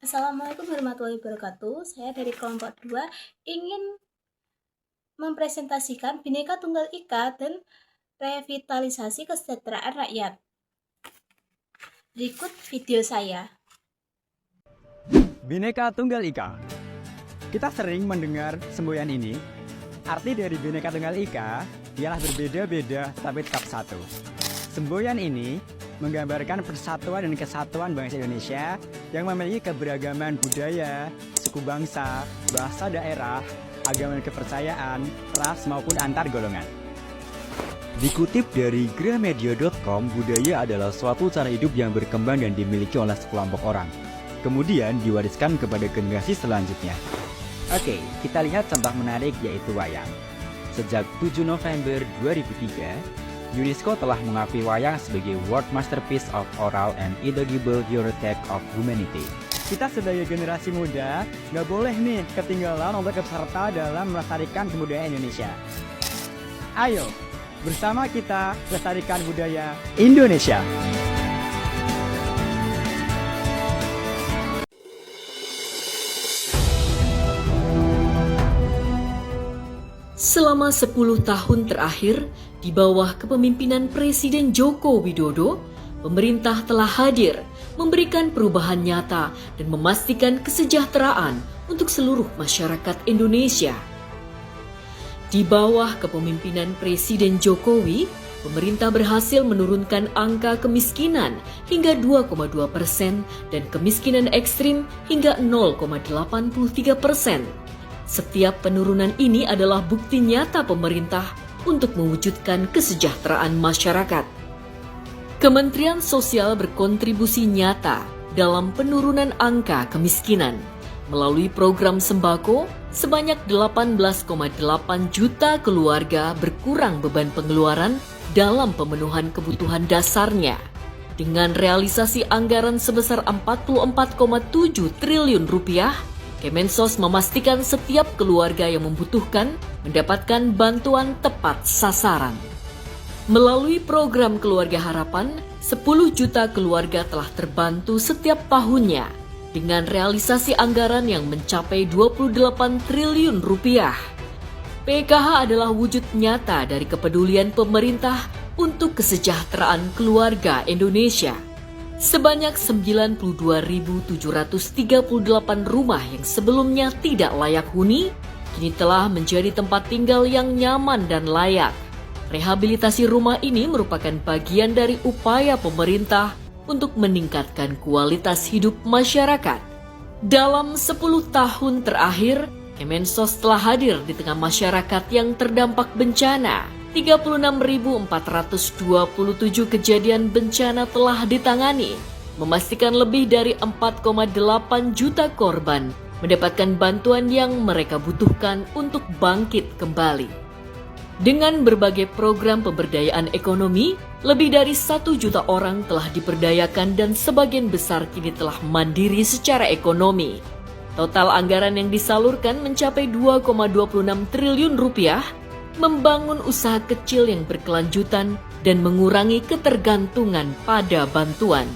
Assalamualaikum warahmatullahi wabarakatuh. Saya dari kelompok 2 ingin mempresentasikan Bhinneka Tunggal Ika dan revitalisasi kesejahteraan rakyat. Berikut video saya. Bhinneka Tunggal Ika. Kita sering mendengar semboyan ini. Arti dari Bhinneka Tunggal Ika ialah berbeda-beda tapi tetap satu. Semboyan ini menggambarkan persatuan dan kesatuan bangsa Indonesia yang memiliki keberagaman budaya, suku bangsa, bahasa daerah, agama dan kepercayaan, ras maupun antar golongan. Dikutip dari gramedia.com, budaya adalah suatu cara hidup yang berkembang dan dimiliki oleh sekelompok orang. Kemudian diwariskan kepada generasi selanjutnya. Oke, kita lihat contoh menarik yaitu wayang. Sejak 7 November 2003, UNESCO telah mengakui wayang sebagai World Masterpiece of Oral and Intangible Heritage of Humanity. Kita sebagai generasi muda nggak boleh nih ketinggalan untuk ikut serta dalam melestarikan kebudayaan Indonesia. Ayo, bersama kita lestarikan budaya Indonesia. Selama 10 tahun terakhir, di bawah kepemimpinan Presiden Joko Widodo, pemerintah telah hadir, memberikan perubahan nyata dan memastikan kesejahteraan untuk seluruh masyarakat Indonesia. Di bawah kepemimpinan Presiden Jokowi, pemerintah berhasil menurunkan angka kemiskinan hingga 2,2% dan kemiskinan ekstrim hingga 0,83%. Setiap penurunan ini adalah bukti nyata pemerintah untuk mewujudkan kesejahteraan masyarakat. Kementerian Sosial berkontribusi nyata dalam penurunan angka kemiskinan. Melalui program sembako, sebanyak 18,8 juta keluarga berkurang beban pengeluaran dalam pemenuhan kebutuhan dasarnya. Dengan realisasi anggaran sebesar 44,7 triliun rupiah, Kemensos memastikan setiap keluarga yang membutuhkan mendapatkan bantuan tepat sasaran. Melalui program Keluarga Harapan, 10 juta keluarga telah terbantu setiap tahunnya dengan realisasi anggaran yang mencapai 28 triliun rupiah. PKH adalah wujud nyata dari kepedulian pemerintah untuk kesejahteraan keluarga Indonesia. Sebanyak 92.738 rumah yang sebelumnya tidak layak huni, kini telah menjadi tempat tinggal yang nyaman dan layak. Rehabilitasi rumah ini merupakan bagian dari upaya pemerintah untuk meningkatkan kualitas hidup masyarakat. Dalam 10 tahun terakhir, Kemensos telah hadir di tengah masyarakat yang terdampak bencana. 36.427 kejadian bencana telah ditangani, memastikan lebih dari 4,8 juta korban mendapatkan bantuan yang mereka butuhkan untuk bangkit kembali. Dengan berbagai program pemberdayaan ekonomi, lebih dari 1 juta orang telah diberdayakan dan sebagian besar kini telah mandiri secara ekonomi. Total anggaran yang disalurkan mencapai 2,26 triliun rupiah, membangun usaha kecil yang berkelanjutan dan mengurangi ketergantungan pada bantuan.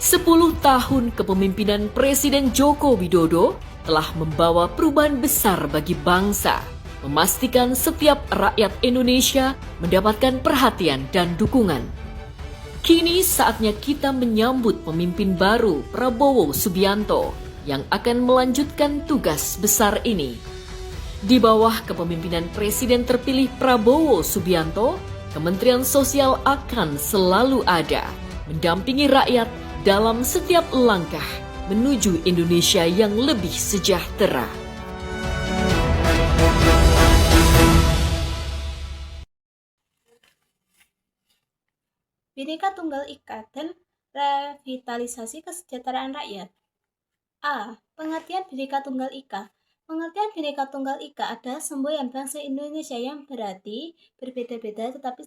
10 tahun kepemimpinan Presiden Joko Widodo telah membawa perubahan besar bagi bangsa, memastikan setiap rakyat Indonesia mendapatkan perhatian dan dukungan. Kini saatnya kita menyambut pemimpin baru Prabowo Subianto yang akan melanjutkan tugas besar ini. Di bawah kepemimpinan Presiden terpilih Prabowo Subianto, Kementerian Sosial akan selalu ada, mendampingi rakyat dalam setiap langkah menuju Indonesia yang lebih sejahtera. Bhinneka Tunggal Ika dan revitalisasi kesejahteraan rakyat. A. Pengertian Bhinneka Tunggal Ika. Pengertian Bhinneka Tunggal Ika adalah semboyan bangsa Indonesia yang berarti berbeda-beda tetapi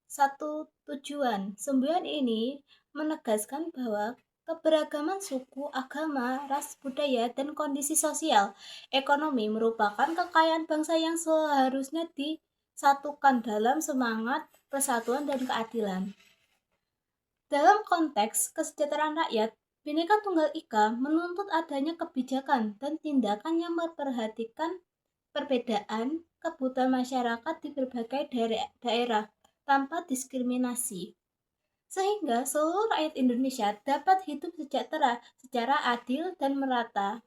satu tujuan. Semboyan ini menegaskan bahwa keberagaman suku, agama, ras, budaya, dan kondisi sosial ekonomi merupakan kekayaan bangsa yang seharusnya disatukan dalam semangat persatuan dan keadilan. Dalam konteks kesejahteraan rakyat, Bhinneka Tunggal Ika menuntut adanya kebijakan dan tindakan yang memperhatikan perbedaan kebutuhan masyarakat di berbagai daerah tanpa diskriminasi, sehingga seluruh rakyat Indonesia dapat hidup sejahtera secara adil dan merata.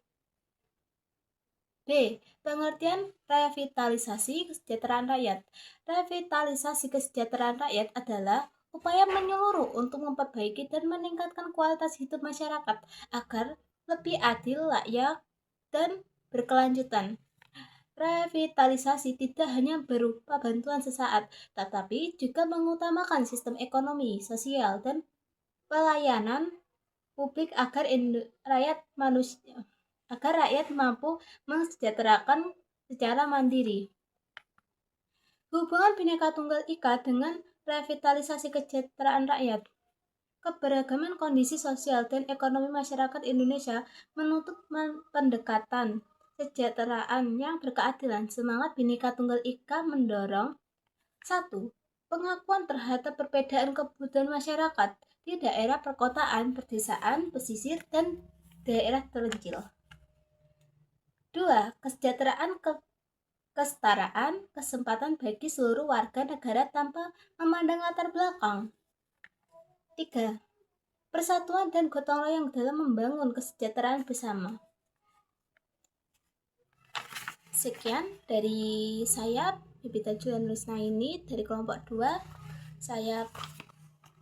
B. Pengertian revitalisasi kesejahteraan rakyat. Revitalisasi kesejahteraan rakyat adalah upaya menyeluruh untuk memperbaiki dan meningkatkan kualitas hidup masyarakat agar lebih adil, layak, dan berkelanjutan. Revitalisasi tidak hanya berupa bantuan sesaat, tetapi juga mengutamakan sistem ekonomi, sosial, dan pelayanan publik agar rakyat mampu mensejahterakan secara mandiri. Hubungan Bhinneka Tunggal Ika dengan revitalisasi kesejahteraan rakyat. Keberagaman kondisi sosial dan ekonomi masyarakat Indonesia menuntut pendekatan kesejahteraan yang berkeadilan. Semangat Bhinneka Tunggal Ika mendorong 1. Pengakuan terhadap perbedaan kebutuhan masyarakat di daerah perkotaan, perdesaan, pesisir, dan daerah terpencil. 2. Kesejahteraan kesetaraan kesempatan bagi seluruh warga negara tanpa memandang latar belakang. 3. Persatuan dan gotong royong dalam membangun kesejahteraan bersama. Sekian dari saya, Bibita Julian Rusnaini dari kelompok 2. Saya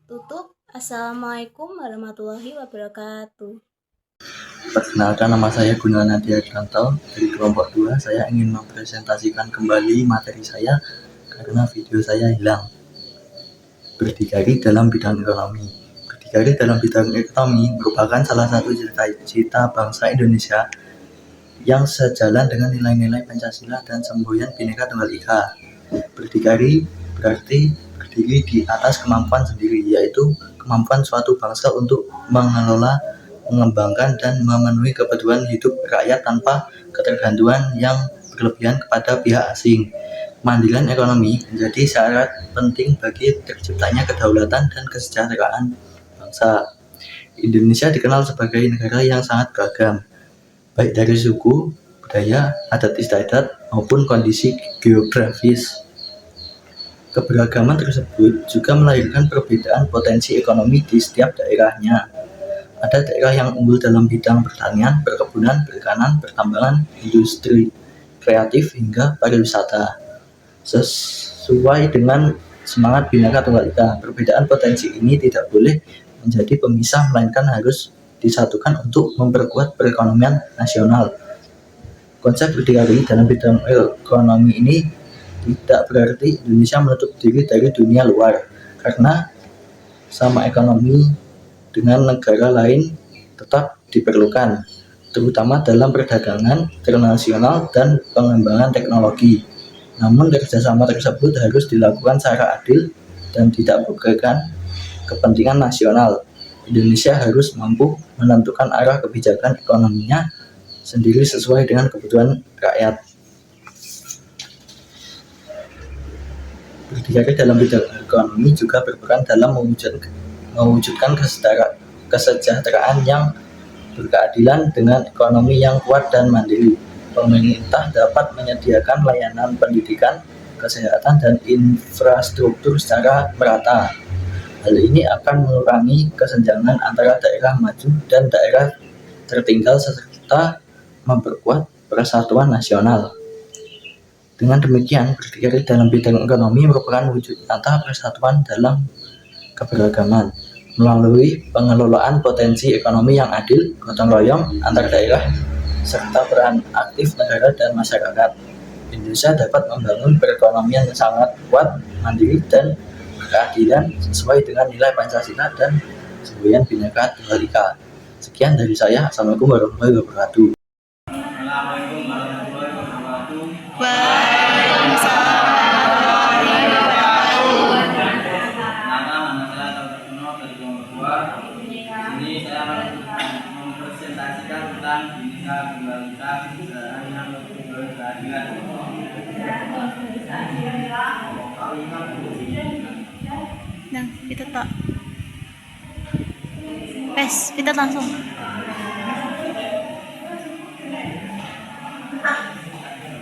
tutup. Assalamualaikum warahmatullahi wabarakatuh. Perkenalkan, nama saya Gunawan Nadia Adrianto dari kelompok 2. Saya ingin mempresentasikan kembali materi saya karena video saya hilang. Berdikari dalam bidang ekonomi. Berdikari dalam bidang ekonomi merupakan salah satu cita-cita bangsa Indonesia yang sejalan dengan nilai-nilai Pancasila dan semboyan Bhinneka Tunggal Ika. Berdikari berarti berdiri di atas kemampuan sendiri, yaitu kemampuan suatu bangsa untuk mengelola, mengembangkan, dan memenuhi kebutuhan hidup rakyat tanpa ketergantungan yang berlebihan kepada pihak asing. Kemandirian ekonomi menjadi syarat penting bagi terciptanya kedaulatan dan kesejahteraan bangsa. Indonesia dikenal sebagai negara yang sangat beragam, baik dari suku, budaya, adat istiadat, maupun kondisi geografis. Keberagaman tersebut juga melahirkan perbedaan potensi ekonomi di setiap daerahnya. Ada daerah yang unggul dalam bidang pertanian, perkebunan, perikanan, pertambangan, industri kreatif, hingga pariwisata. Sesuai dengan semangat Bhinneka Tunggal Ika, perbedaan potensi ini tidak boleh menjadi pemisah, melainkan harus disatukan untuk memperkuat perekonomian nasional. Konsep berdikari dalam bidang ekonomi ini tidak berarti Indonesia menutup diri dari dunia luar, karena sama ekonomi dengan negara lain tetap diperlukan, terutama dalam perdagangan internasional dan pengembangan teknologi. Namun kerjasama tersebut harus dilakukan secara adil dan tidak merugikan kepentingan nasional. Indonesia harus mampu menentukan arah kebijakan ekonominya sendiri sesuai dengan kebutuhan rakyat. Berdikari dalam bidang ekonomi juga berperan dalam mewujudkan kesejahteraan yang berkeadilan dengan ekonomi yang kuat dan mandiri. Pemerintah dapat menyediakan layanan pendidikan, kesehatan, dan infrastruktur secara merata. Hal ini akan mengurangi kesenjangan antara daerah maju dan daerah tertinggal serta memperkuat persatuan nasional. Dengan demikian, berdikari dalam bidang ekonomi merupakan wujud nyata persatuan dalam keberagaman melalui pengelolaan potensi ekonomi yang adil, gotong royong antar daerah, serta peran aktif negara dan masyarakat. Indonesia dapat membangun perekonomian yang sangat kuat, mandiri, dan berkeadilan sesuai dengan nilai Pancasila dan semboyan Bhinneka Tunggal Ika. Sekian dari saya. Assalamualaikum warahmatullahi wabarakatuh. Ini saya mempresentasikan tentang Bhinneka Tunggal Ika, kesejahteraan yang berkeadilan. Nah, itu tak. Wes, kita langsung.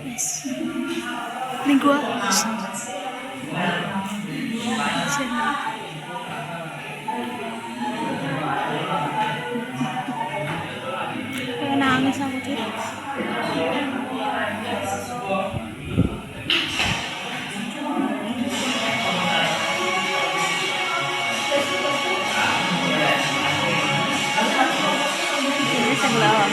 Wes. Ini gua. Kayak nangis aku tuh. Ini sebelah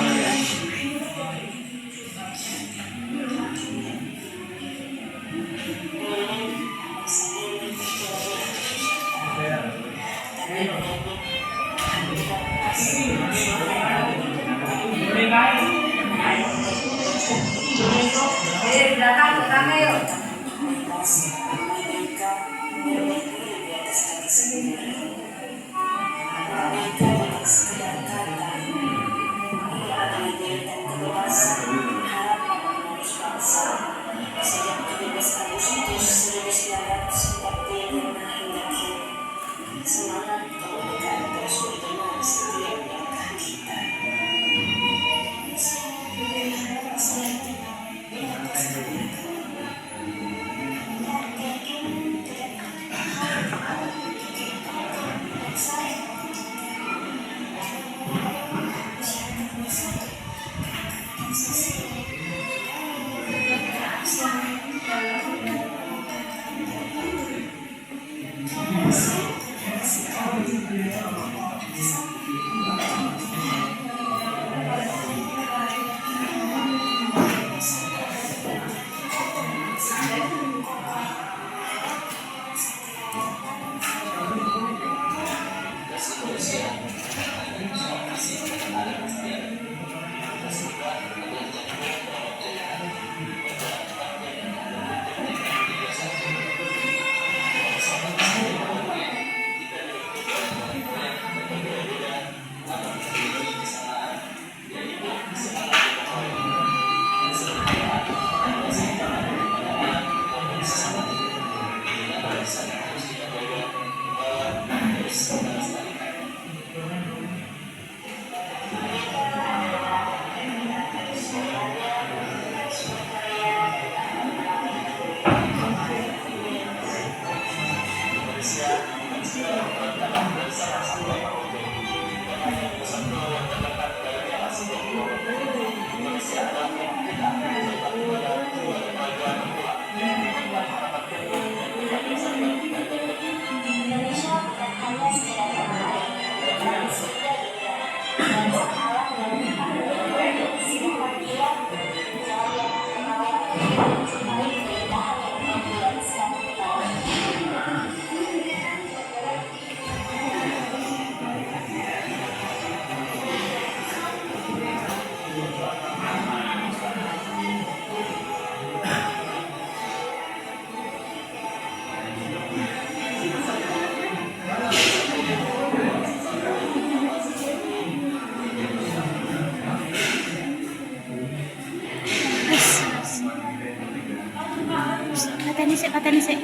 Pateni sik.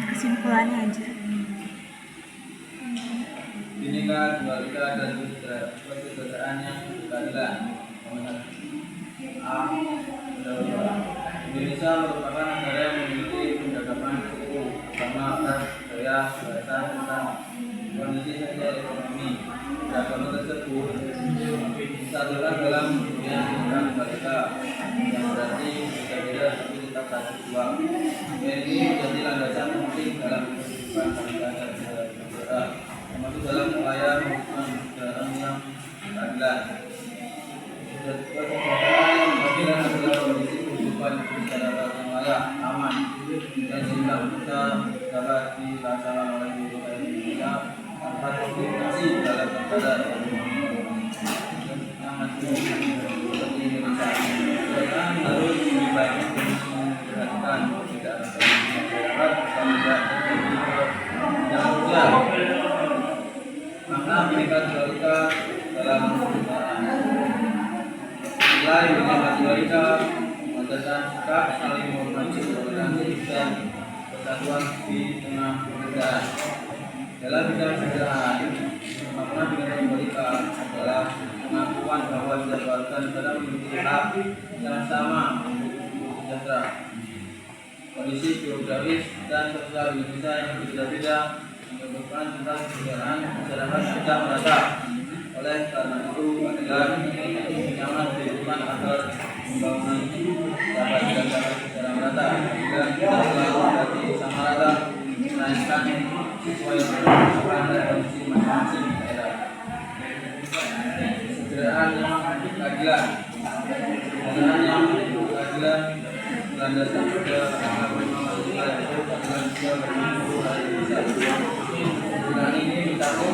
Kesimpulannya anjir. Bineka Tunggal Ika dan persaudaraan yang berkeadilan. A. Indonesia merupakan negara yang memiliki peradaban suku, agama, ras, budaya, bahasa, tentang kondisi sosial ekonomi. Agama tersebut disatukan dalam dunia Bineka Tunggal Ika, yang berarti berbeda tapi tetap satu dua. Ini menjadi landasan penting dalam kehidupan bangsa dan negara, termasuk dalam upaya mewujudkan yang berkeadilan. Persaudaraan yang berkeadilan adalah kondisi kehidupan secara yang layak, aman, dan cinta kita dapat dilaksanakan oleh seluruh Indonesia tanpa diskriminasi dalam negara yang sangat seperti Indonesia. Persaudaraan harus dibangun memperhatikan perbedaan masyarakat dan tidak terjadi makna Bineka Tunggal Ika dalam persaudaraan. Nilai Bineka Tunggal Ika mengajarkan sikap saling menghormati persatuan di tengah pekerjaan. Dalam bidang pekerjaan, makna bineka tunggal ika adalah pengakuan bahwa setiap warga negara memiliki hak yang sama untuk sejahtera. Kondisi geografis dan sosial Indonesia yang berbeda-beda menyebabkan tentang kesejahteraan masyarakat tidak merata. Oleh karena itu adalah sangat dibutuhkan agar pembangunan dapat dilaksanakan secara merata dan tidak selalu berarti sama rata, melainkan sesuai dengan kondisi masing-masing daerah. Kesejahteraan yang keadilan, kesejahteraan yang keadilan berlandaskan pada keadilan itu keadilan sosial bagi seluruh rakyat Indonesia. Keadilan ini mencakup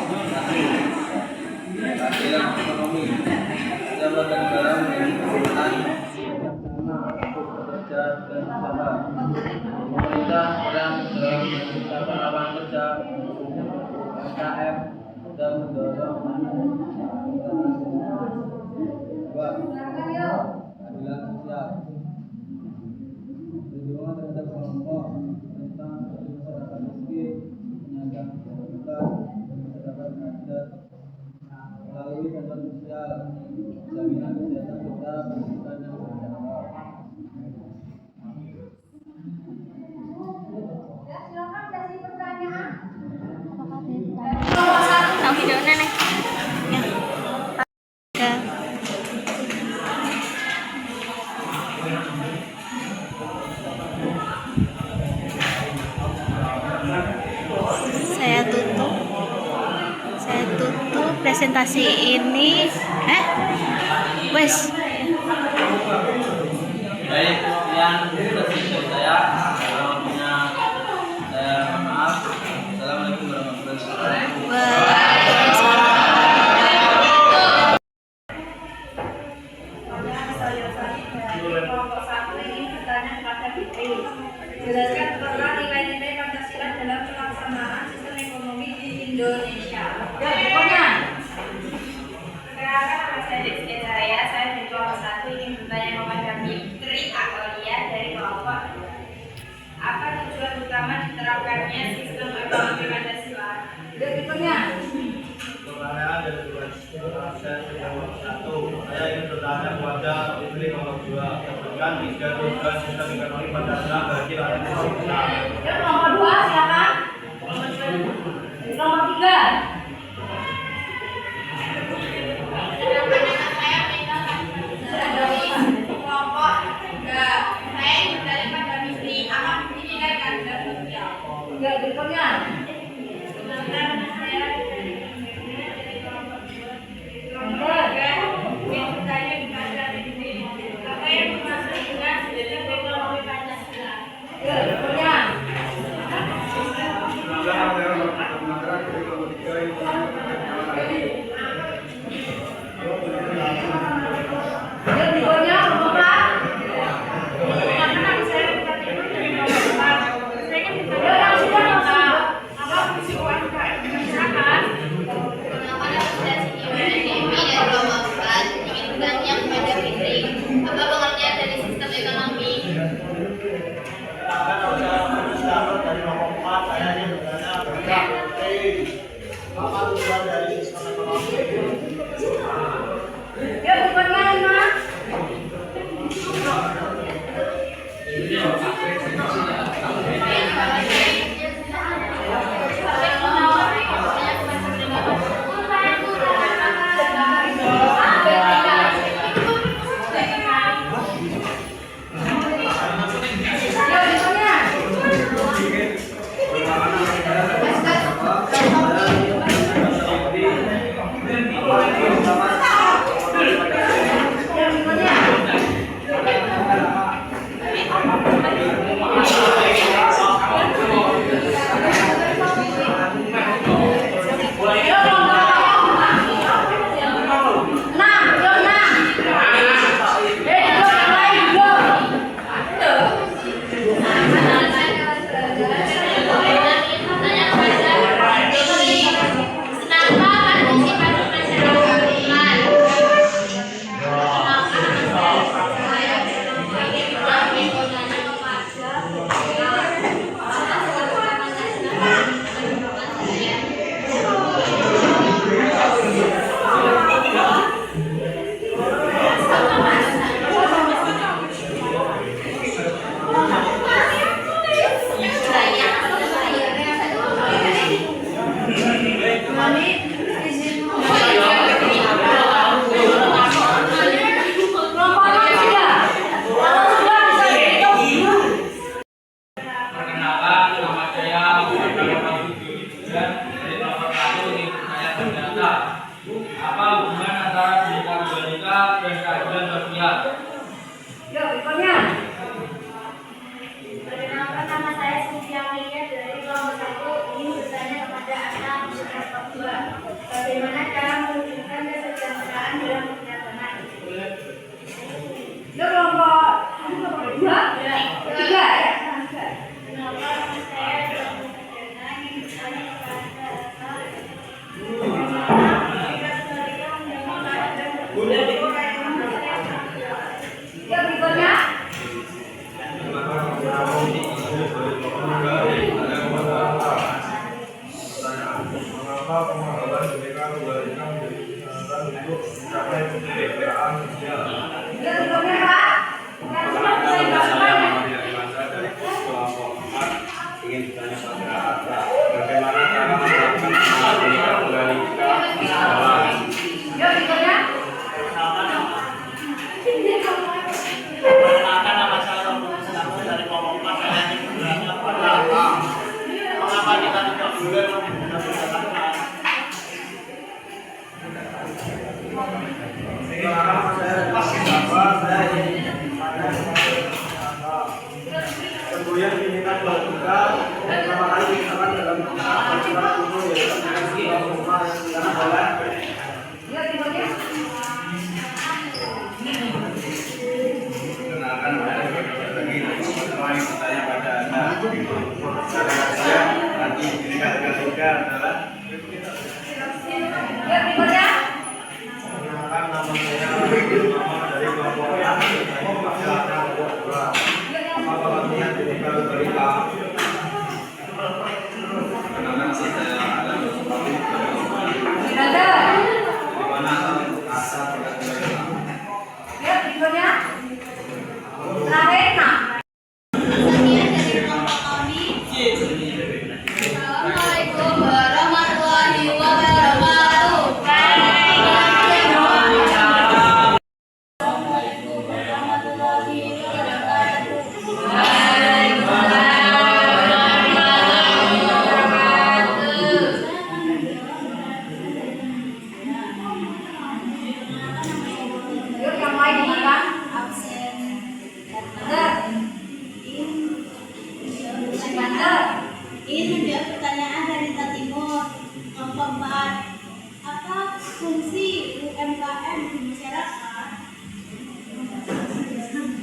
keadilan ekonomi. Setiap warga negara memiliki kesempatan sama untuk bekerja dan usaha. Pemerintah sedang menciptakan lapangan kerja UMKM dan mendorong keadilan sosial. Perlindungan terhadap kelompok tentang masyarakat miskin, penyandang disabilitas, masyarakat adat melalui bantuan sosial, jaminan kesehatan serta pendidikan yang berjangkau. Tahu videonya nih. Ya. Saya tutup presentasi ini. Wes. Baik, sekian presentasi saya. Kalau punya saya mohon maaf. Assalamualaikum warahmatullahi wabarakatuh. Waalaikumsalam. Kelompok 1 ini bertanya kepada Fitri. Jelaskan peran nilai-nilai Pancasila dalam pelaksanaan sistem ekonomi di Indonesia. Perkenalkan, nama saya Rizky Cahaya. Saya dari kelompok 1 ingin bertanya kepada Fitri Akolia dari kelompok 2. Apa tujuan utama diterapkannya sistem ekonomi Pancasila? Pertanyaan dari tugas saya kelompok 1. Saya ingin bertanya kepada Fitri kelompok 2. Sebutkan 3 tujuan sistem ekonomi Pancasila bagi rakyat Indonesia. Kelompok 2 silakan. Kelompok 3. Kelompok 3. Saya ingin bertanya pada Fitri, apa fungsi nilai keadilan sosial? Ya, berikutnya. Sebenarnya saya dari kelompok 3 ingin bertanya kepada Fitri, apa yang dimaksud dengan sistem ekonomi Pancasila? Ya, berikutnya. Ya, berikutnya kelompok 4. Karena saya bertanya dari kelompok 4, saya ingin bertanya Ya, yang sudah kepada masuk. Bagaimana cara mewujudkan kesejahteraan dalam kenyataan? Itu kelompok dua, tiga ya. Kenapa saya dalam kesejahteraan yang bertanya kepada yang berikutnya. Mengapa pemahaman Bhinneka Tunggal Ika menjadi kesempatan untuk mencapai kesejahteraan sosial? Yang berikutnya Pak. Saya Muhammad Irwansyah dari kelompok 4 ingin bertanya pada Ata, bagaimana cara menerapkan pemahaman Bhinneka Tunggal Ika di sekolah? Yang berikutnya. Perkenalkan, nama saya Rombong Selaku dari kelompok 4. Saya ingin bertanya pada Ata, mengapa kita tidak boleh menggunakan kesehatan? Semboyan Bhinneka Tunggal Ika pertama kali digunakan dalam aturan umum yaitu sekolah rumah yang digunakan oleh Yang berikutnya. Kenalkan saya pertama yang bertanya pada Anda. Saya nanti Bhinneka Tunggal Ika adalah Yang berikutnya. kenalkan nama saya Muhammad dari kelompok 4 saya kelompok 2. Apa pengertian Bhinneka Tunggal Ika? Kenalkan saya Adam Yusufali dari kelompok 4. Ada. Di mana asal Bhinneka Tunggal Ika? Yang berikutnya. Terakhir nah. Sekian dari kelompok kami. Assalamualaikum warahmatullahi wabarakatuh. Assalamualaikum warahmatullahi wabarakatuh. Yuk yang lain gimana? Absen. Benar. Benar. Ini menjawab pertanyaan dari Timur. Kelompok 4. Apa fungsi UMKM di masyarakat?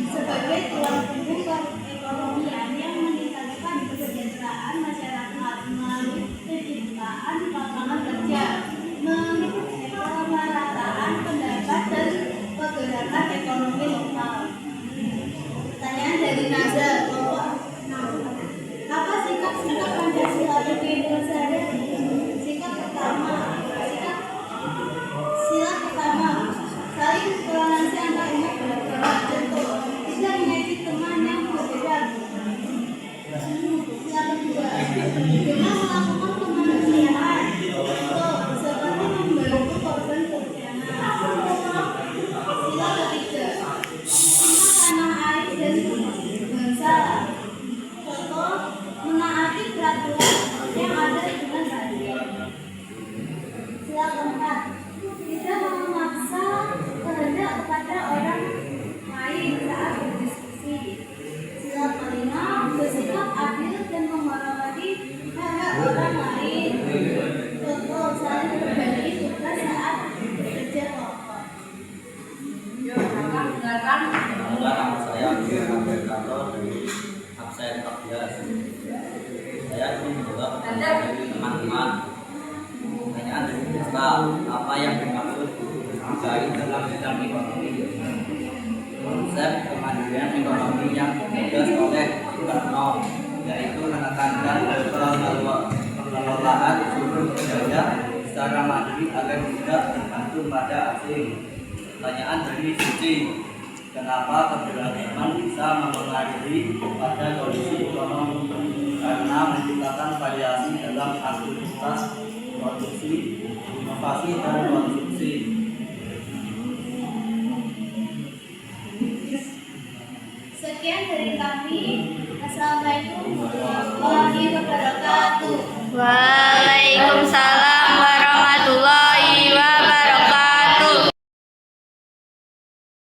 Sebagai tulang punggung perekonomian yang meningkatkan kesejahteraan masyarakat melalui penciptaan lapangan kerja, pemerataan pendapat dan pergerakan ekonomi lokal. Pertanyaan dari Nazar, kelompok 6. Apa sikap Pancasila bagi Indonesia? Sikap pertama, sila pertama, saling toleransi antar umat beragama. Contoh, tidak menyakiti teman yang berbeda. Sila kedua, dengan melakukan kemanusiaan. Contoh, seperti membantu korban bencana. Sila ketiga, cinta tanah air dan bangsa. Contoh, menaati peraturan yang ada di bulan saja. Sila keempat, tidak memaksa kehendak kepada orang lain saat berdiskusi. Sila kelima, bersikap adil dan menghormati hak orang lain. Contoh, saling berbagi tugas saat bekerja kelompok. Dengarkan. Nama saya Abdul Kantor dari absen 14. Saya ingin menjawab pertanyaan dari teman-teman. Pertanyaan dari kita, apa yang dimaksud bersaing dalam bidang ekonomi? Konsep kemandirian ekonomi yang digagas oleh Soekarno, yaitu menekankan pengelolaan sumber daya secara mandiri agar tidak tergantung pada asing. Pertanyaan dari Suci, kenapa keberagaman bisa mempengaruhi pada kondisi ekonomi? Karena menciptakan variasi dalam aktivitas produksi, inovasi, dan konsumsi. Sekian dari kami. Assalamualaikum warahmatullahi wabarakatuh. Waalaikumsalam.